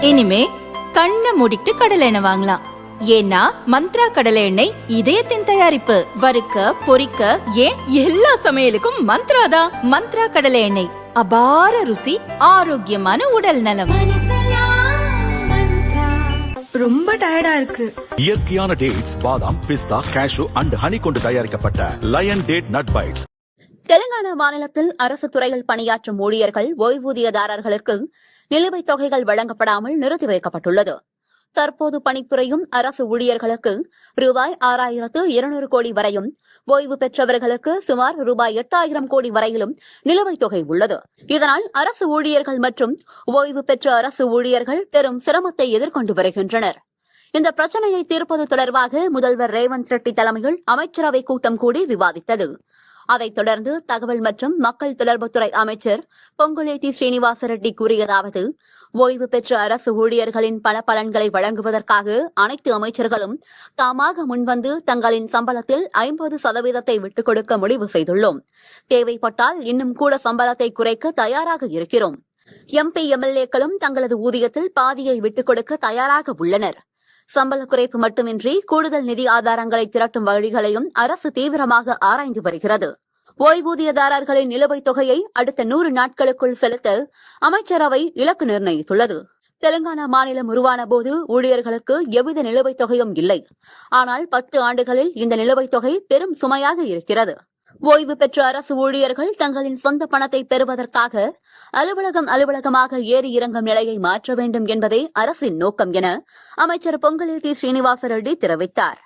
இனிமே கண்ணை மூடிட்டு கடலை எண்ணெய் வாங்கலாம். ஏன்னா மந்த்ரா கடலை எண்ணெய் இதயத்தின் தயாரிப்பு. வறுக்க பொரிக்க ஏன் எல்லா சமையலுக்கும் மந்த்ரா தான். மந்த்ரா கடலை எண்ணெய், அபார ருசி, ஆரோக்கியமான உடல் நலம். ரொம்ப டயர்டா இருக்கு. இயற்கையான டேட்ஸ், பாதாம், பிஸ்தா, கேஷு அண்ட் ஹனி கொண்டு தயாரிக்கப்பட்ட lion date nut bites. Telangana மாநிலத்தில் அரசு துறையில் பணியாற்றும் ஊழியர்கள் ஓய்வூதியதாரர்களுக்கு நிலுவைத் தொகைகள் வழங்கப்படாமல் நிறுத்தி வைக்கப்பட்டுள்ளது. தற்போது பணிபுரியும் அரசு ஊழியர்களுக்கு ரூபாய் 6,200 கோடி வரையும், ஓய்வு பெற்றவர்களுக்கு சுமார் ரூபாய் 8,000 கோடி வரையிலும் நிலுவைத் தொகை உள்ளது. இதனால் அரசு ஊழியர்கள் மற்றும் ஓய்வு பெற்ற அரசு ஊழியர்கள் பெரும் சிரமத்தை எதிர்கொண்டு வருகின்றனர். இந்த பிரச்சினையை தீர்ப்பது தொடர்பாக முதல்வர் ரேவந்த் ரெட்டி தலைமையில் அமைச்சரவை கூட்டம் கூடி விவாதித்தது. அதைத் தொடர்ந்து தகவல் மற்றும் மக்கள் தொடர்புத்துறை அமைச்சர் பொங்குலேட்டி ஸ்ரீனிவாச ரெட்டி கூறியதாவது, ஓய்வு பெற்ற அரசு ஊழியர்களின் பல பலன்களை வழங்குவதற்காக அனைத்து அமைச்சர்களும் தாமாக முன்வந்து தங்களின் சம்பளத்தில் 50% விட்டுக் கொடுக்க முடிவு செய்துள்ளோம். தேவைப்பட்டால் இன்னும் கூட சம்பளத்தை குறைக்க தயாராக இருக்கிறோம். MP, MLA-க்களும் தங்களது ஊதியத்தில் பாதியை விட்டுக் கொடுக்க தயாராக உள்ளனர். சம்பள குறைப்பு மட்டுமின்றி கூடுதல் நிதி ஆதாரங்களை திரட்டும் வழிகளையும் அரசு தீவிரமாக ஆராய்ந்து வருகிறது. ஓய்வூதியதாரர்களின் நிலுவைத் தொகையை அடுத்த 100 நாட்களுக்குள் செலுத்த அமைச்சரவை இலக்கு நிர்ணயித்துள்ளது. தெலுங்கானா மாநிலம் உருவான போது ஊழியர்களுக்கு எவ்வித நிலுவைத் தொகையும் இல்லை. ஆனால் 10 ஆண்டுகளில் இந்த நிலுவைத் தொகை பெரும் சுமையாக இருக்கிறது. ஓய்வு பெற்ற அரசு ஊழியர்கள் தங்களின் சொந்த பணத்தை பெறுவதற்காக அலுவலகமாக ஏறி இறங்கும் நிலையை மாற்ற வேண்டும் என்பதே அரசின் நோக்கம் என அமைச்சர் பொங்குலேட்டி ஸ்ரீனிவாச ரெட்டி தெரிவித்தார்.